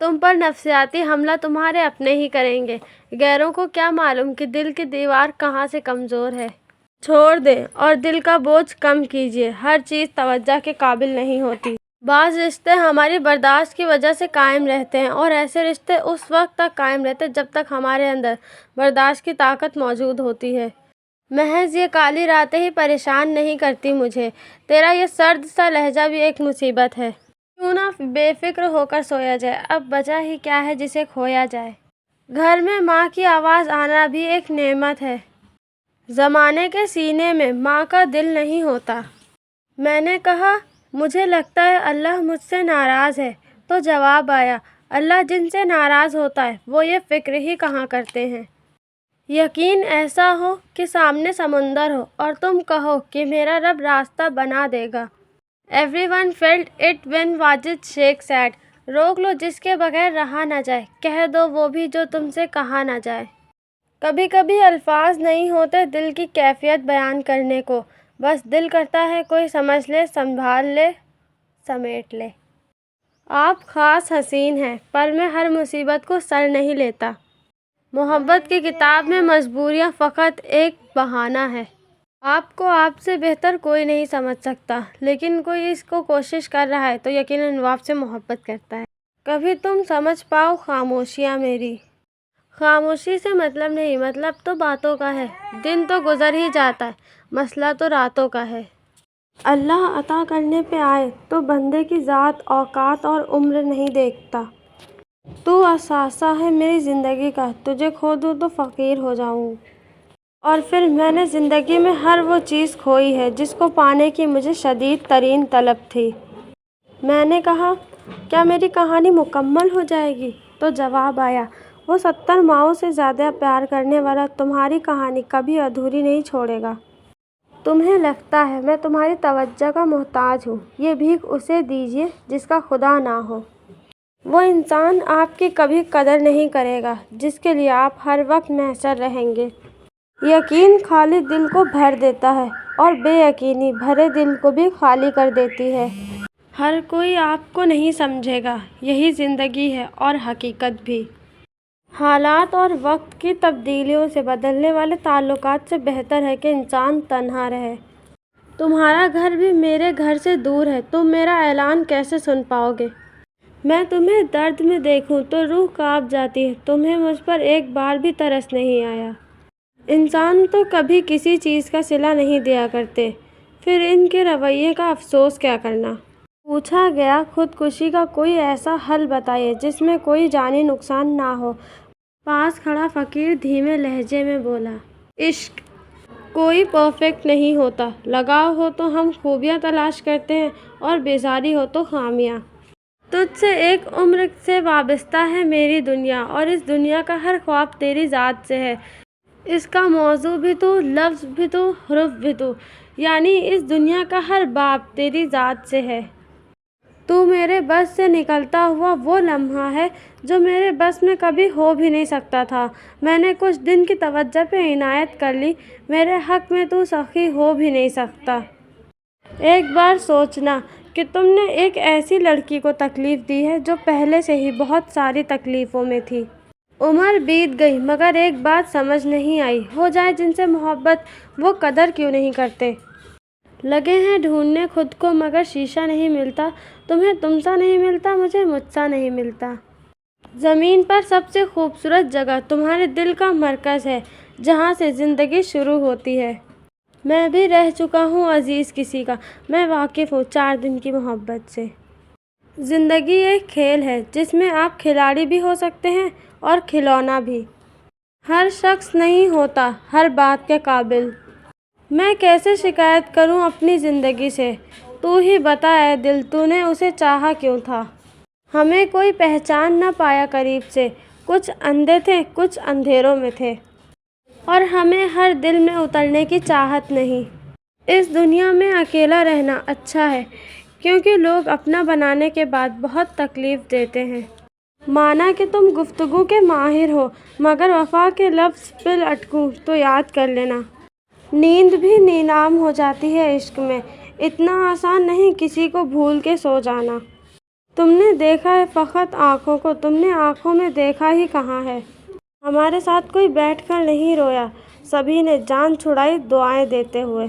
تم پر نفسیاتی حملہ تمہارے اپنے ہی کریں گے، غیروں کو کیا معلوم کہ دل کی دیوار کہاں سے کمزور ہے۔ چھوڑ دیں اور دل کا بوجھ کم کیجیے، ہر چیز توجہ کے قابل نہیں ہوتی۔ بعض رشتے ہماری برداشت کی وجہ سے قائم رہتے ہیں اور ایسے رشتے اس وقت تک قائم رہتے ہیں جب تک ہمارے اندر برداشت کی طاقت موجود ہوتی ہے۔ محض یہ کالی راتیں ہی پریشان نہیں کرتی مجھے، تیرا یہ سرد سا لہجہ بھی ایک مصیبت ہے۔ کیوں نہ بے فکر ہو کر سویا جائے، اب بچا ہی کیا ہے جسے کھویا جائے۔ گھر میں ماں کی آواز آنا بھی ایک نعمت ہے۔ زمانے کے سینے میں ماں کا دل نہیں ہوتا۔ میں نے کہا، مجھے لگتا ہے اللہ مجھ سے ناراض ہے، تو جواب آیا، اللہ جن سے ناراض ہوتا ہے وہ یہ فکر ہی کہاں کرتے ہیں۔ یقین ایسا ہو کہ سامنے سمندر ہو اور تم کہو کہ میرا رب راستہ بنا دے گا۔ Everyone felt it when Wajid Sheikh said، روک لو جس کے بغیر رہا نہ جائے، کہہ دو وہ بھی جو تم سے کہا نہ جائے۔ کبھی کبھی الفاظ نہیں ہوتے دل کی کیفیت بیان کرنے کو، بس دل کرتا ہے کوئی سمجھ لے، سنبھال لے، سمیٹ لے۔ آپ خاص حسین ہیں، پر میں ہر مصیبت کو سر نہیں لیتا۔ محبت کی کتاب میں مجبوریاں فقط ایک بہانہ ہے۔ آپ کو آپ سے بہتر کوئی نہیں سمجھ سکتا، لیکن کوئی اس کو کوشش کر رہا ہے تو یقیناً وہ آپ سے محبت کرتا ہے۔ کبھی تم سمجھ پاؤ خاموشیاں میری۔ خاموشی سے مطلب نہیں، مطلب تو باتوں کا ہے۔ دن تو گزر ہی جاتا ہے، مسئلہ تو راتوں کا ہے۔ اللہ عطا کرنے پہ آئے تو بندے کی ذات، اوقات اور عمر نہیں دیکھتا۔ تو اثاثہ ہے میری زندگی کا، تجھے کھو دوں تو فقیر ہو جاؤں۔ اور پھر میں نے زندگی میں ہر وہ چیز کھوئی ہے جس کو پانے کی مجھے شدید ترین طلب تھی۔ میں نے کہا، کیا میری کہانی مکمل ہو جائے گی؟ تو جواب آیا، وہ 70 ماؤں سے زیادہ پیار کرنے والا تمہاری کہانی کبھی ادھوری نہیں چھوڑے گا۔ تمہیں لگتا ہے میں تمہاری توجہ کا محتاج ہوں، یہ بھیک اسے دیجیے جس کا خدا نہ ہو۔ وہ انسان آپ کی کبھی قدر نہیں کرے گا جس کے لیے آپ ہر وقت محشر رہیں گے۔ یقین خالی دل کو بھر دیتا ہے اور بے یقینی بھرے دل کو بھی خالی کر دیتی ہے۔ ہر کوئی آپ کو نہیں سمجھے گا، یہی زندگی ہے اور حقیقت بھی۔ حالات اور وقت کی تبدیلیوں سے بدلنے والے تعلقات سے بہتر ہے کہ انسان تنہا رہے۔ تمہارا گھر بھی میرے گھر سے دور ہے، تم میرا اعلان کیسے سن پاؤ گے؟ میں تمہیں درد میں دیکھوں تو روح کانپ جاتی ہے، تمہیں مجھ پر ایک بار بھی ترس نہیں آیا۔ انسان تو کبھی کسی چیز کا صلہ نہیں دیا کرتے، پھر ان کے رویے کا افسوس کیا کرنا۔ پوچھا گیا، خودکشی کا کوئی ایسا حل بتائیے جس میں کوئی جانی نقصان نہ ہو۔ پاس کھڑا فقیر دھیمے لہجے میں بولا، عشق کوئی پرفیکٹ نہیں ہوتا، لگاؤ ہو تو ہم خوبیاں تلاش کرتے ہیں اور بیزاری ہو تو خامیاں۔ تجھ سے ایک عمر سے وابستہ ہے میری دنیا، اور اس دنیا کا ہر خواب تیری ذات سے ہے۔ اس کا موضوع بھی تو، لفظ بھی تو، حرف بھی تو، یعنی اس دنیا کا ہر باب تیری ذات سے ہے۔ تو میرے بس سے نکلتا ہوا وہ لمحہ ہے جو میرے بس میں کبھی ہو بھی نہیں سکتا تھا۔ میں نے کچھ دن کی توجہ پہ عنایت کر لی، میرے حق میں تو سخی ہو بھی نہیں سکتا۔ ایک بار سوچنا کہ تم نے ایک ایسی لڑکی کو تکلیف دی ہے جو پہلے سے ہی بہت ساری تکلیفوں میں تھی۔ عمر بیت گئی مگر ایک بات سمجھ نہیں آئی، ہو جائے جن سے محبت وہ قدر کیوں نہیں کرتے؟ لگے ہیں ڈھونڈنے خود کو مگر شیشہ نہیں ملتا، تمہیں تم سا نہیں ملتا، مجھے مجھ سا نہیں ملتا۔ زمین پر سب سے خوبصورت جگہ تمہارے دل کا مرکز ہے جہاں سے زندگی شروع ہوتی ہے۔ میں بھی رہ چکا ہوں عزیز کسی کا، میں واقف ہوں 4 دن کی محبت سے۔ زندگی ایک کھیل ہے جس میں آپ کھلاڑی بھی ہو سکتے ہیں اور کھلونا بھی۔ ہر شخص نہیں ہوتا ہر بات کے قابل۔ میں کیسے شکایت کروں اپنی زندگی سے؟ تو ہی بتا اے دل، تو نے اسے چاہا کیوں تھا؟ ہمیں کوئی پہچان نہ پایا قریب سے، کچھ اندھے تھے کچھ اندھیروں میں تھے، اور ہمیں ہر دل میں اترنے کی چاہت نہیں۔ اس دنیا میں اکیلا رہنا اچھا ہے کیونکہ لوگ اپنا بنانے کے بعد بہت تکلیف دیتے ہیں۔ مانا کہ تم گفتگو کے ماہر ہو مگر وفا کے لفظ پہ اٹکوں تو یاد کر لینا، نیند بھی نیلام ہو جاتی ہے عشق میں، اتنا آسان نہیں کسی کو بھول کے سو جانا۔ تم نے دیکھا ہے فقط آنکھوں کو، تم نے آنکھوں میں دیکھا ہی کہاں ہے؟ ہمارے ساتھ کوئی بیٹھ کر نہیں رویا، سبھی نے جان چھڑائی دعائیں دیتے ہوئے۔